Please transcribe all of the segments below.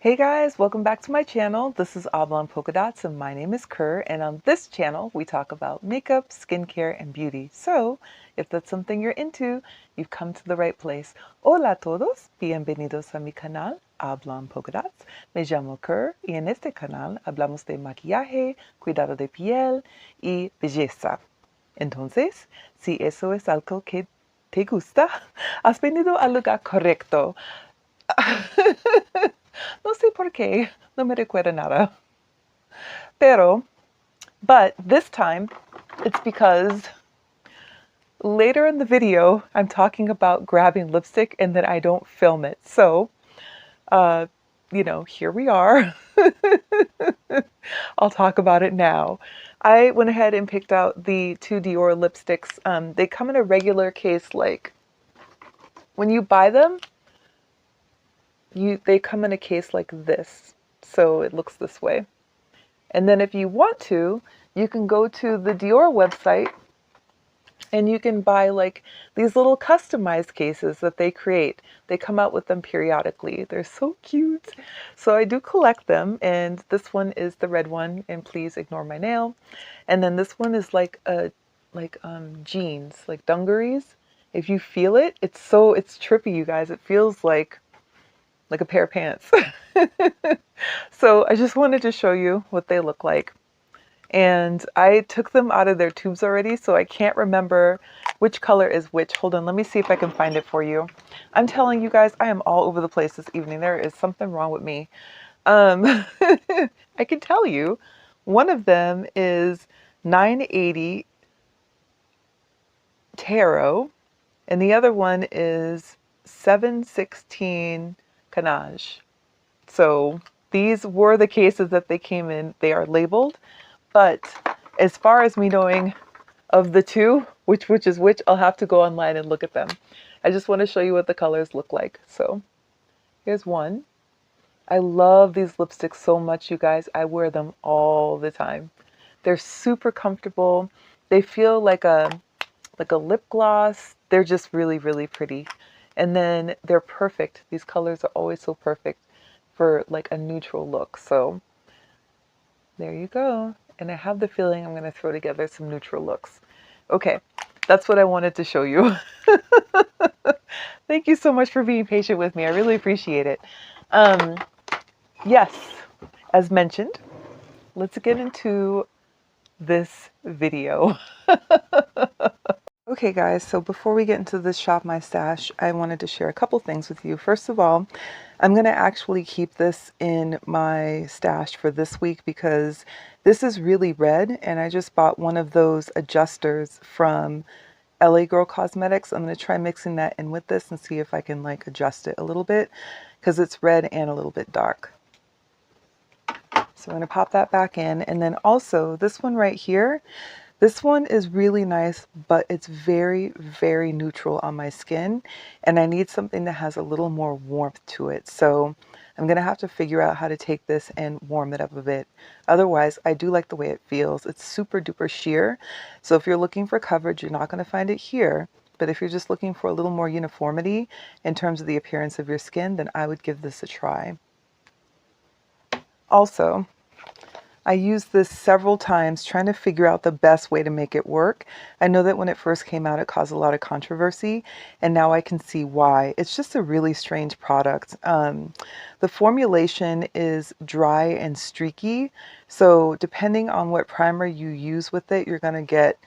Hey guys, welcome back to my channel. This is Oblong Polka Dots and my name is Kerr, and on this channel we talk about makeup, skincare, and beauty. So if that's something you're into, you've come to the right place. Hola a todos, bienvenidos a mi canal Oblong Polka Dots. Me llamo Kerr y en este canal hablamos de maquillaje, cuidado de piel y belleza. Entonces, si eso es algo que te gusta, has venido al lugar correcto. No sé por qué, no me recuerda nada. But this time, it's because later in the video, I'm talking about grabbing lipstick and then I don't film it. So, here we are. I'll talk about it now. I went ahead and picked out the two Dior lipsticks. They come in a regular case, like when you buy them, they come in a case like this. So it looks this way. And then if you want to, you can go to the Dior website and you can buy like these little customized cases that they create. They come out with them periodically. They're so cute. So I do collect them, and this one is the red one, and please ignore my nail. And then this one is like jeans, like dungarees. If you feel it, it's trippy, you guys. It feels like a pair of pants. So I just wanted to show you what they look like. And I took them out of their tubes already, so I can't remember which color is which. Hold on, let me see if I can find it for you. I'm telling you guys, I am all over the place this evening. There is something wrong with me. I can tell you, one of them is 980 Tarot, and the other one is 716 Canage. So these were the cases that they came in. They are labeled, but as far as me knowing of the two, which is which, I'll have to go online and look at them. I just want to show you what the colors look like. So here's one. I love these lipsticks so much, you guys. I wear them all the time. They're super comfortable. They feel like a lip gloss. They're just really, really pretty. And then they're perfect. These colors are always so perfect for like a neutral look. So there you go. And I have the feeling I'm going to throw together some neutral looks. Okay, that's what I wanted to show you. Thank you so much for being patient with me. I really appreciate it. Yes, as mentioned, let's get into this video. Okay guys, so before we get into this Shop My Stash, I wanted to share a couple things with you. First of all, I'm going to actually keep this in my stash for this week because this is really red, and I just bought one of those adjusters from LA Girl Cosmetics. I'm going to try mixing that in with this and see if I can like adjust it a little bit because it's red and a little bit dark. So I'm going to pop that back in, and then also this one right here. This one is really nice, but it's very, very neutral on my skin, and I need something that has a little more warmth to it. So I'm going to have to figure out how to take this and warm it up a bit. Otherwise, I do like the way it feels. It's super duper sheer. So if you're looking for coverage, you're not going to find it here. But if you're just looking for a little more uniformity in terms of the appearance of your skin, then I would give this a try. Also, I used this several times trying to figure out the best way to make it work. I know that when it first came out, it caused a lot of controversy, and now I can see why. It's just a really strange product. The formulation is dry and streaky, so depending on what primer you use with it, you're going to get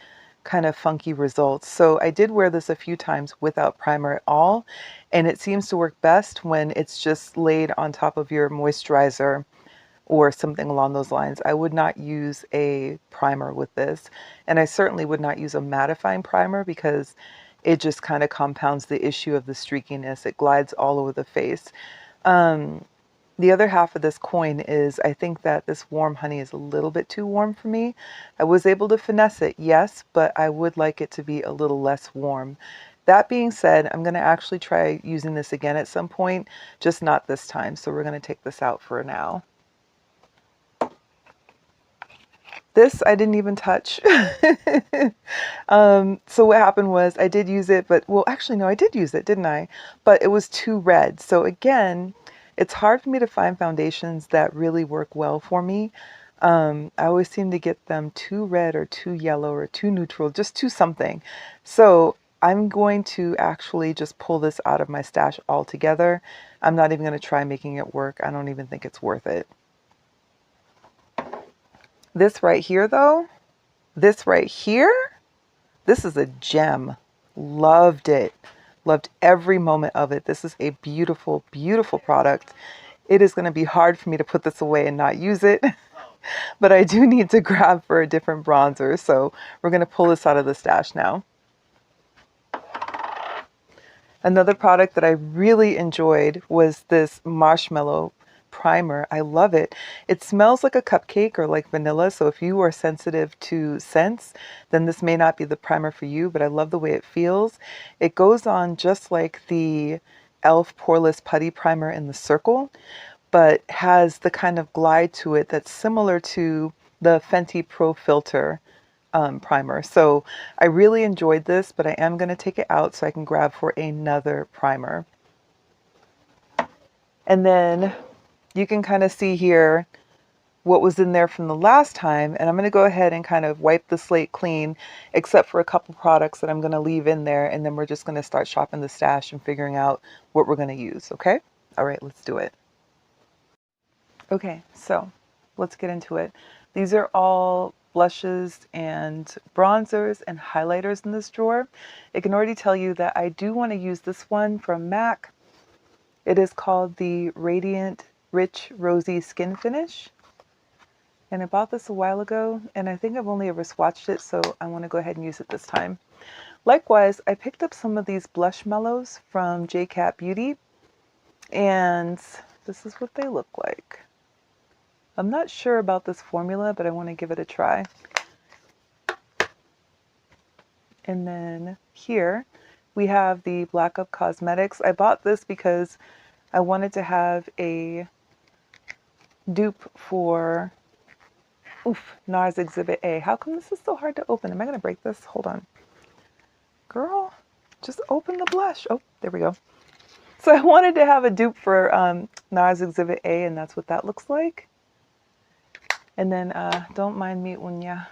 kind of funky results. So I did wear this a few times without primer at all, and it seems to work best when it's just laid on top of your moisturizer or something along those lines. I would not use a primer with this, and I certainly would not use a mattifying primer because it just kind of compounds the issue of the streakiness. It glides all over the face. The other half of this coin is I think that this warm honey is a little bit too warm for me. I was able to finesse it, yes, but I would like it to be a little less warm. That being said, I'm going to actually try using this again at some point, just not this time. So we're going to take this out for now. This I didn't even touch. So what happened was I did use it, but well, actually no, I did use it, didn't I? But it was too red. So again, It's hard for me to find foundations that really work well for me. I always seem to get them too red or too yellow or too neutral, just too something. So I'm going to actually just pull this out of my stash altogether. I'm not even going to try making it work. I don't even think it's worth it. This right here though, this right here, this is a gem. Loved it. Loved every moment of it. This is a beautiful, beautiful product. It is going to be hard for me to put this away and not use it. But I do need to grab for a different bronzer. So we're going to pull this out of the stash now. Another product that I really enjoyed was this Marshmallow Primer. I love it. It smells like a cupcake or like vanilla. So if you are sensitive to scents, then this may not be the primer for you, but I love the way it feels. It goes on just like the e.l.f. Poreless Putty Primer in the Circle, but has the kind of glide to it that's similar to the Fenty Pro Filter primer. So I really enjoyed this, but I am going to take it out so I can grab for another primer. And then you can kind of see here what was in there from the last time. And I'm going to go ahead and kind of wipe the slate clean, except for a couple products that I'm going to leave in there. And then we're just going to start shopping the stash and figuring out what we're going to use. Okay. All right, let's do it. Okay, so let's get into it. These are all blushes and bronzers and highlighters in this drawer. It can already tell you that I do want to use this one from MAC. It is called the Radiant Rich Rosy Skin Finish. And I bought this a while ago, and I think I've only ever swatched it, so I want to go ahead and use it this time. Likewise, I picked up some of these blush mellows from JCat Beauty, and this is what they look like. I'm not sure about this formula, but I want to give it a try. And then here we have the blackUp Cosmetics. I bought this because I wanted to have a dupe for NARS Exhibit A. How come this is so hard to open? Am I going to break this? Hold on. Girl, just open the blush. Oh, there we go. So I wanted to have a dupe for NARS Exhibit A, and that's what that looks like. And then, don't mind me, uña.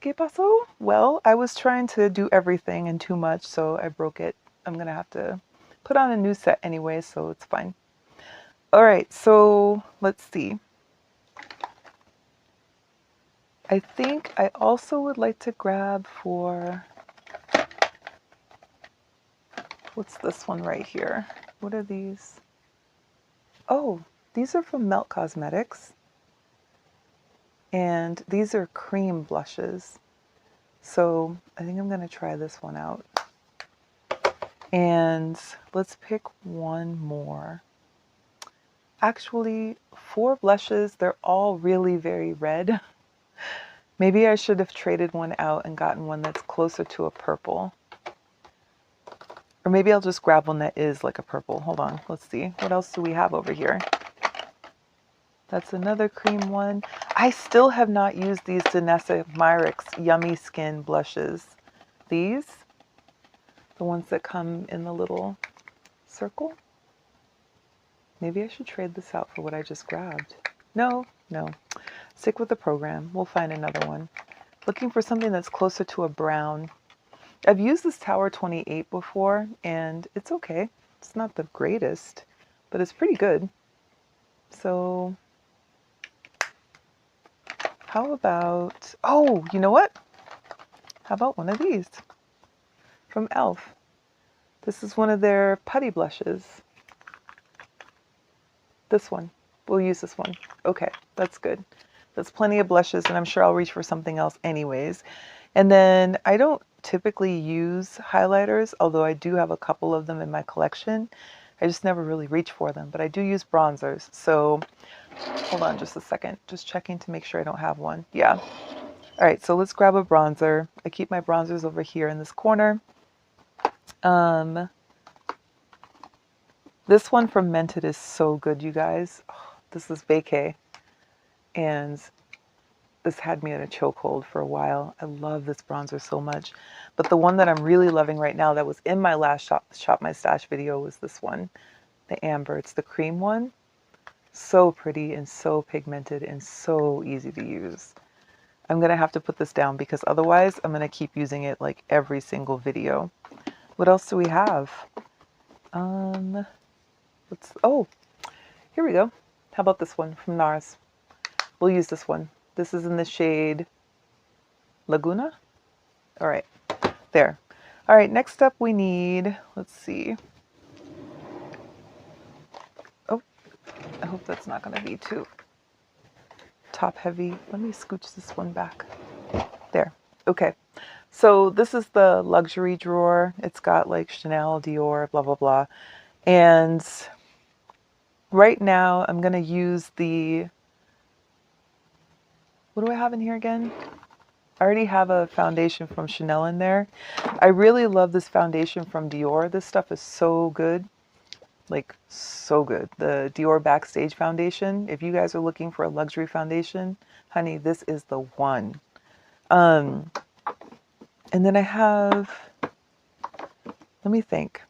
¿Qué pasó? Well, I was trying to do everything and too much, so I broke it. I'm going to have to put on a new set anyway, so it's fine. All right, so let's see. I think I also would like to grab for, what's this one right here? What are these? Oh, these are from Melt Cosmetics. And these are cream blushes. So I think I'm going to try this one out. And let's pick one more. Actually, 4 blushes. They're all really very red. Maybe I should have traded one out and gotten one that's closer to a purple. Or maybe I'll just grab one that is like a purple. Hold on. Let's see. What else do we have over here? That's another cream one. I still have not used these Danessa Myricks Yummy Skin blushes. These, the ones that come in the little circle. Maybe I should trade this out for what I just grabbed. No. Stick with the program. We'll find another one. Looking for something that's closer to a brown. I've used this Tower 28 before, and it's okay. It's not the greatest, but it's pretty good. So how about, oh, you know what? How about one of these from e.l.f.? This is one of their putty blushes. This one. We'll use this one. Okay, that's good. That's plenty of blushes, and I'm sure I'll reach for something else anyways. And then I don't typically use highlighters, although I do have a couple of them in my collection. I just never really reach for them, but I do use bronzers. So hold on just a second. Just checking to make sure I don't have one. Yeah. All right, so let's grab a bronzer. I keep my bronzers over here in this corner. This one from Mented is so good, you guys. Oh, this is Vacay. And this had me in a chokehold for a while. I love this bronzer so much. But the one that I'm really loving right now that was in my last shop my stash video was this one. the amber. It's the cream one. So pretty and so pigmented and so easy to use. I'm going to have to put this down because otherwise I'm going to keep using it like every single video. What else do we have? Oh, here we go. How about this one from NARS? We'll use this one. This is in the shade Laguna. All right, there. All right, next up we need, let's see. Oh, I hope that's not going to be too top heavy. Let me scooch this one back. There. Okay. So this is the luxury drawer. It's got like Chanel, Dior, blah, blah, blah. And right now I'm going to use the, what do I have in here again? I already have a foundation from Chanel in there. I really love this foundation from Dior. This stuff is so good. Like, so good. The Dior Backstage foundation. If you guys are looking for a luxury foundation, honey, this is the one. And then I have, let me think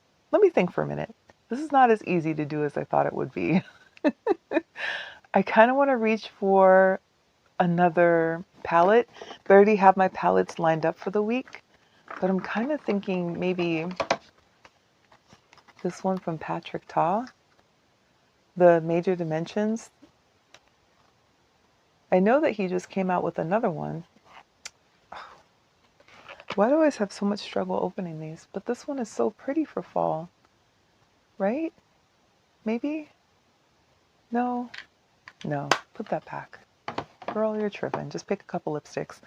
for a minute. This is not as easy to do as I thought it would be. I kind of want to reach for another palette. I already have my palettes lined up for the week, but I'm kind of thinking maybe this one from Patrick Ta, the Major Dimensions. I know that he just came out with another one. Why do I always have so much struggle opening these? But this one is so pretty for fall, right? Maybe? No, put that back. Girl, you're tripping. Just pick a couple lipsticks.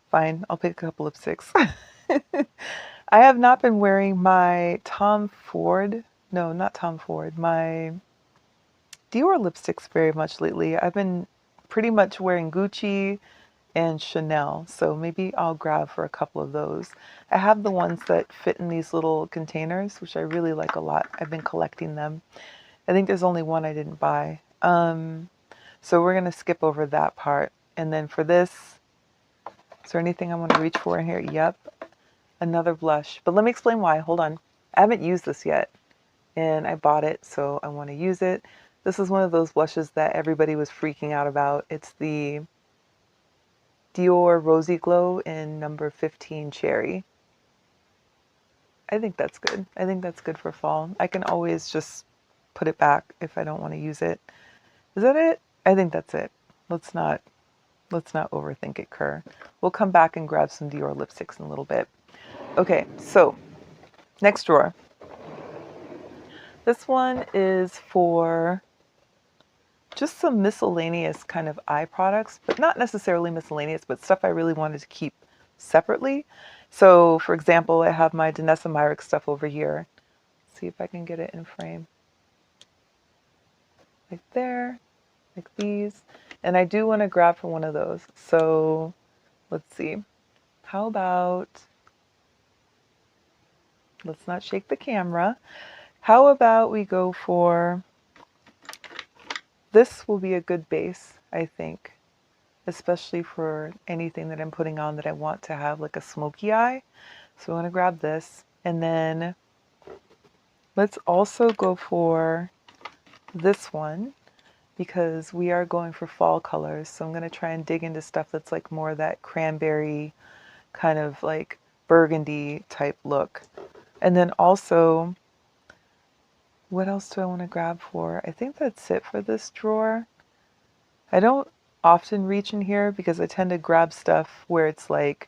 Fine, I'll pick a couple lipsticks. I have not been wearing my Tom Ford, no, not Tom Ford, my Dior lipsticks very much lately. I've been pretty much wearing Gucci and Chanel, so maybe I'll grab for a couple of those. I have the ones that fit in these little containers, which I really like a lot. I've been collecting them. I think there's only one I didn't buy. So we're going to skip over that part. And then for this, is there anything I want to reach for in here? Yep, another blush. But let me explain why. Hold on. I haven't used this yet, and I bought it, so I want to use it. This is one of those blushes that everybody was freaking out about. It's the Dior Rosy Glow in number 15 Cherry. I think that's good. I think that's good for fall. I can always just put it back if I don't want to use it. Is that it? I think that's it. Let's not overthink it, Kerr. We'll come back and grab some Dior lipsticks in a little bit. Okay, so next drawer. This one is for just some miscellaneous kind of eye products, but not necessarily miscellaneous, but stuff I really wanted to keep separately. So for example, I have my Danessa Myricks stuff over here. Let's see if I can get it in frame. Like there, like these. And I do want to grab for one of those. So let's see. How about, let's not shake the camera. How about we go for, this will be a good base, I think, especially for anything that I'm putting on that I want to have like a smoky eye. So I want to grab this. And then let's also go for this one, because we are going for fall colors. So I'm going to try and dig into stuff that's like more that cranberry kind of like burgundy type look. And then also, what else do I want to grab for? I think that's it for this drawer. I don't often reach in here because I tend to grab stuff where it's like,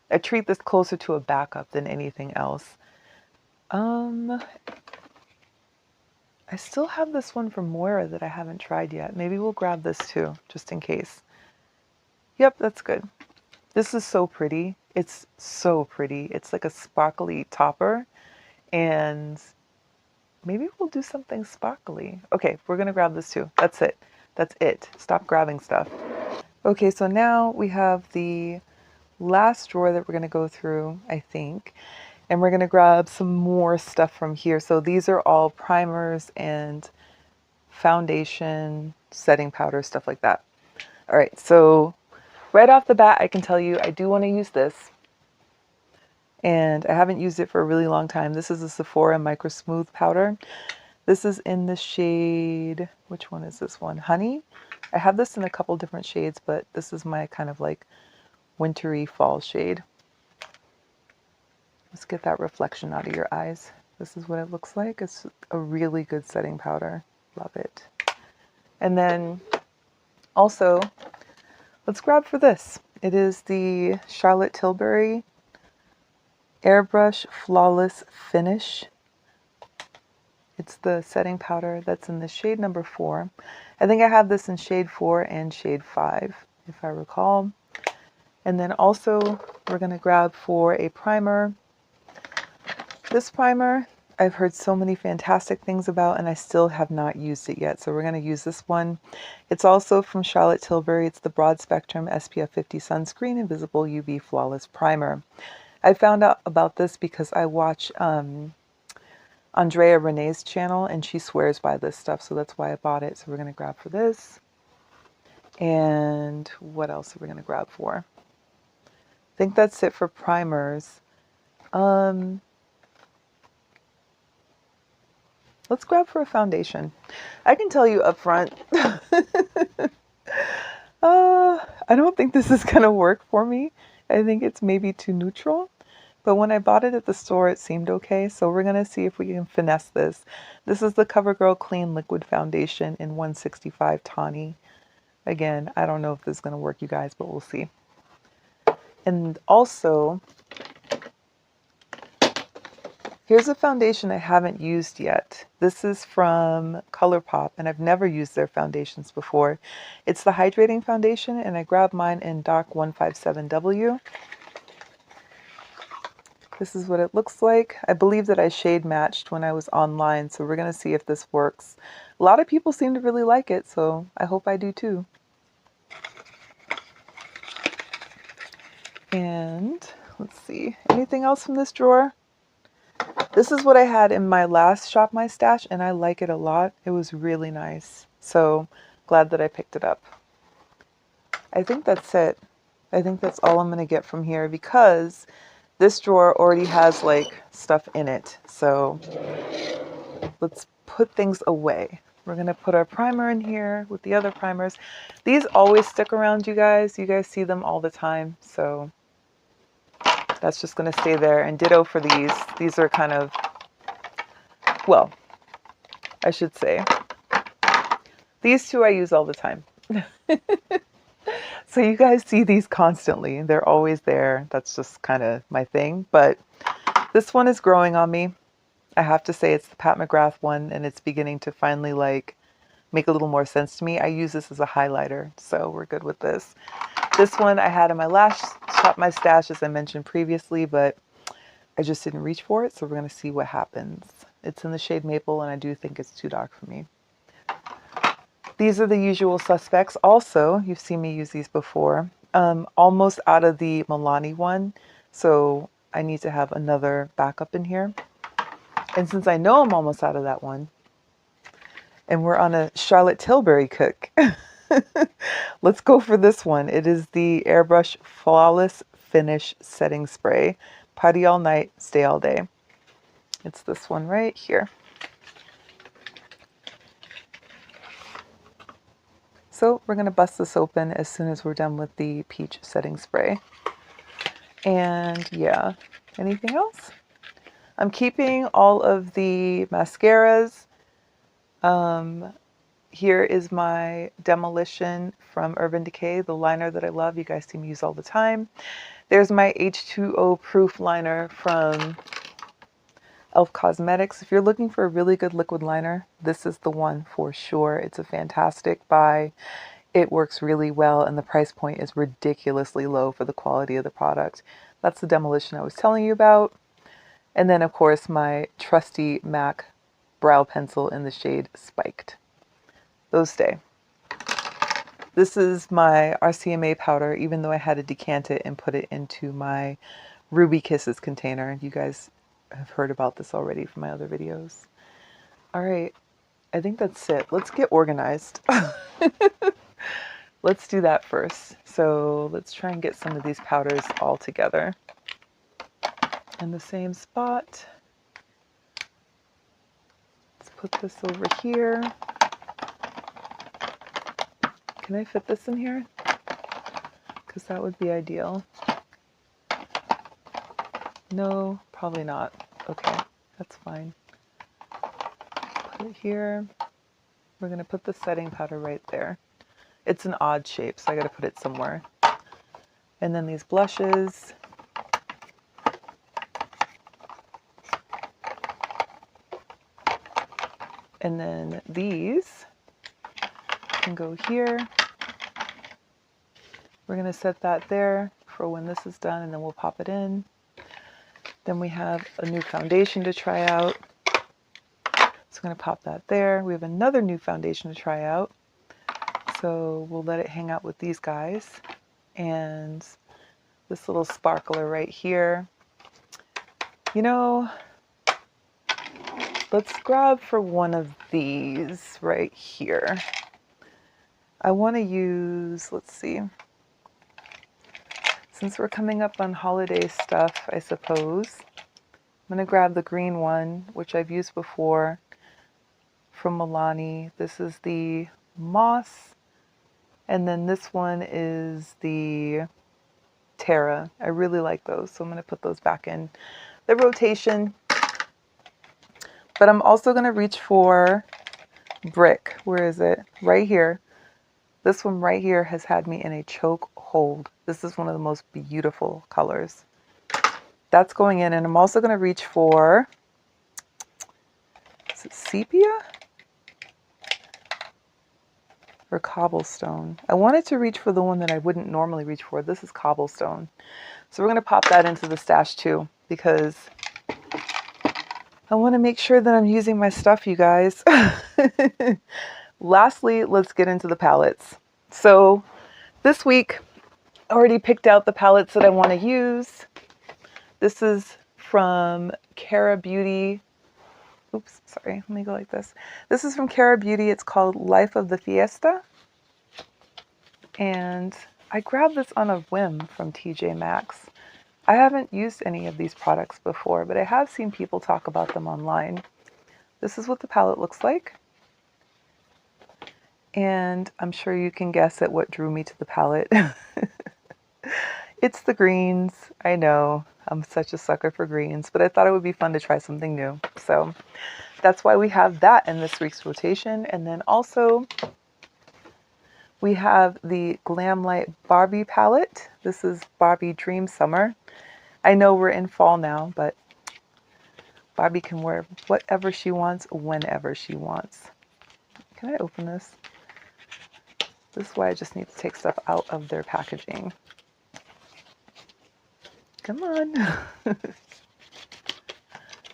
I treat this closer to a backup than anything else. I still have this one from Moira that I haven't tried yet. Maybe we'll grab this too, just in case. Yep, that's good. This is so pretty. It's so pretty. It's like a sparkly topper, and maybe we'll do something sparkly. Okay, we're gonna grab this too. That's it. That's it. Stop grabbing stuff. Okay, so now we have the last drawer that we're gonna go through, I think. And we're gonna grab some more stuff from here. So these are all primers and foundation, setting powder, stuff like that. All right, so right off the bat, I can tell you I do want to use this. And I haven't used it for a really long time. This is a Sephora Micro Smooth powder. This is in the shade, which one is this one? Honey. I have this in a couple different shades, but this is my kind of like wintry fall shade. Let's get that reflection out of your eyes. This is what it looks like. It's a really good setting powder. Love it. And then also, let's grab for this. It is the Charlotte Tilbury Airbrush Flawless Finish. It's the setting powder that's in the shade number 4. I think I have this in shade 4 and shade 5, if I recall. And then also, we're going to grab for a primer. This primer, I've heard so many fantastic things about, and I still have not used it yet. So we're going to use this one. It's also from Charlotte Tilbury. It's the Broad Spectrum SPF 50 Sunscreen Invisible UV Flawless Primer. I found out about this because I watch Andrea Renee's channel, and she swears by this stuff, so that's why I bought it. So we're going to grab for this. And what else are we going to grab for? I think that's it for primers. Let's grab for a foundation. I can tell you up front, I don't think this is going to work for me. I think it's maybe too neutral. But when I bought it at the store, it seemed okay. So we're going to see if we can finesse this. This is the CoverGirl Clean Liquid Foundation in 165 Tawny. Again, I don't know if this is going to work, you guys, but we'll see. And also, here's a foundation I haven't used yet. This is from ColourPop, and I've never used their foundations before. It's the Hydrating Foundation, and I grabbed mine in Dark 157W. This is what it looks like. I believe that I shade matched when I was online, so we're going to see if this works. A lot of people seem to really like it, so I hope I do too. And let's see, anything else from this drawer? This is what I had in my last Shop My Stash, and I like it a lot. It was really nice. So glad that I picked it up. I think that's it. I think that's all I'm going to get from here because this drawer already has like stuff in it. So let's put things away. We're going to put our primer in here with the other primers. These always stick around, you guys. You guys see them all the time. So that's just going to stay there. And ditto for these. These are kind of, well, I should say, these two I use all the time. So you guys see these constantly. They're always there. That's just kind of my thing. But this one is growing on me. I have to say it's the Pat McGrath one, and it's beginning to finally like make a little more sense to me. I use this as a highlighter, so we're good with this. This one I had in my last Shop My Stash, as I mentioned previously, but I just didn't reach for it, so we're going to see what happens. It's in the shade Maple, and I do think it's too dark for me. These are the usual suspects. Also, you've seen me use these before. Almost out of the Milani one, so I need to have another backup in here. And since I know I'm almost out of that one, and we're on a Charlotte Tilbury cook, let's go for this one. It is the Airbrush Flawless Finish Setting Spray. Party all night, stay all day. It's this one right here. So we're going to bust this open as soon as we're done with the peach setting spray. And yeah, anything else? I'm keeping all of the mascaras. Here is my Demolition from Urban Decay, the liner that I love. You guys see me use all the time. There's my H2O proof liner from e.l.f. Cosmetics. If you're looking for a really good liquid liner, this is the one for sure. It's a fantastic buy. It works really well, and the price point is ridiculously low for the quality of the product. That's the Demolition I was telling you about. And then, of course, my trusty MAC brow pencil in the shade Spiked. Those stay. This is my RCMA powder, even though I had to decant it and put it into my Ruby Kisses container. You guys have heard about this already from my other videos. All right, I think that's it. Let's get organized. Let's do that first. So let's try and get some of these powders all together in the same spot. Let's put this over here. Can I fit this in here? Because that would be ideal. No, probably not. Okay, that's fine. Put it here. We're going to put the setting powder right there. It's an odd shape, so I got to put it somewhere. And then these blushes. And then these can go here. We're going to set that there for when this is done, and then we'll pop it in. Then we have a new foundation to try out. So I'm going to pop that there. We have another new foundation to try out. So we'll let it hang out with these guys. And this little sparkler right here. You know, let's grab for one of these right here. I want to use, let's see. Since we're coming up on holiday stuff, I suppose, I'm going to grab the green one, which I've used before, from Milani. This is the Moss, and then this one is the Terra. I really like those, so I'm going to put those back in the rotation. But I'm also going to reach for Brick. Where is it? Right here. This one right here has had me in a choke hold. This is one of the most beautiful colors. That's going in, and I'm also going to reach for, is it Sepia? Or Cobblestone. I wanted to reach for the one that I wouldn't normally reach for. This is Cobblestone. So we're going to pop that into the stash too, because I want to make sure that I'm using my stuff, you guys. Lastly, let's get into the palettes. So this week, I already picked out the palettes that I want to use. This is from Kerr Beauty. Oops, sorry, let me go like this. This is from Kerr Beauty. It's called Life of the Fiesta. And I grabbed this on a whim from TJ Maxx. I haven't used any of these products before, but I have seen people talk about them online. This is what the palette looks like. And I'm sure you can guess at what drew me to the palette. It's the greens. I know, I'm such a sucker for greens, but I thought it would be fun to try something new. So that's why we have that in this week's rotation. And then also we have the Glamlight Barbie palette. This is Barbie Dream Summer. I know we're in fall now, but Barbie can wear whatever she wants, whenever she wants. Can I open this? This is why I just need to take stuff out of their packaging. Come on.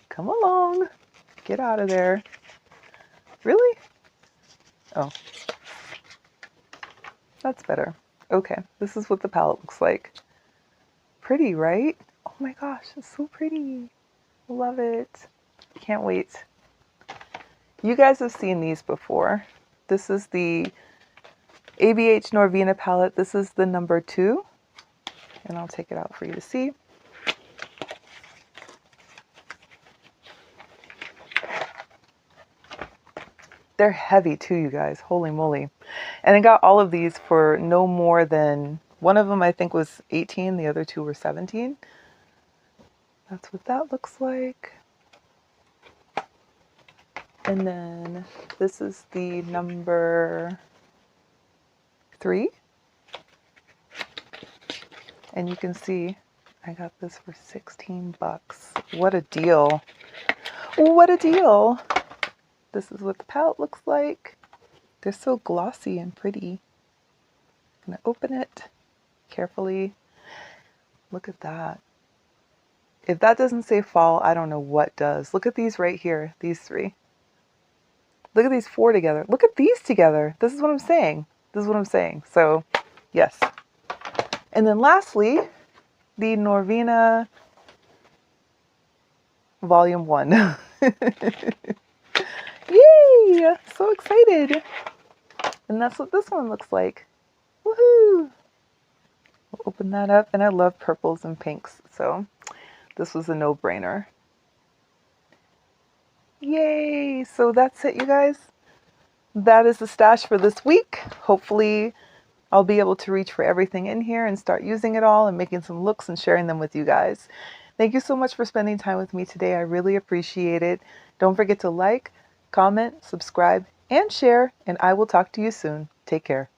Come along. Get out of there. Really? Oh. That's better. Okay, this is what the palette looks like. Pretty, right? Oh my gosh, it's so pretty. Love it. Can't wait. You guys have seen these before. This is the ABH Norvina palette. This is the number 2. And I'll take it out for you to see. They're heavy too, you guys. Holy moly. And I got all of these for no more than, one of them I think was 18, the other 2 were 17. That's what that looks like. And then this is the number 3. And you can see I got this for 16 bucks. What a deal. What a deal. This is what the palette looks like. They're so glossy and pretty. I'm gonna open it carefully. Look at that. If that doesn't say fall, I don't know what does. Look at these right here, these 3. Look at these 4 together. Look at these together. This is what I'm saying. This is what I'm saying. So, yes. And then lastly, the Norvina Volume 1. Yay! So excited. And that's what this one looks like. Woohoo! We'll open that up. And I love purples and pinks, so this was a no-brainer. Yay! So that's it, you guys. That is the stash for this week. Hopefully I'll be able to reach for everything in here and start using it all and making some looks and sharing them with you guys. Thank you so much for spending time with me today. I really appreciate it. Don't forget to like, comment, subscribe, and share, and I will talk to you soon. Take care.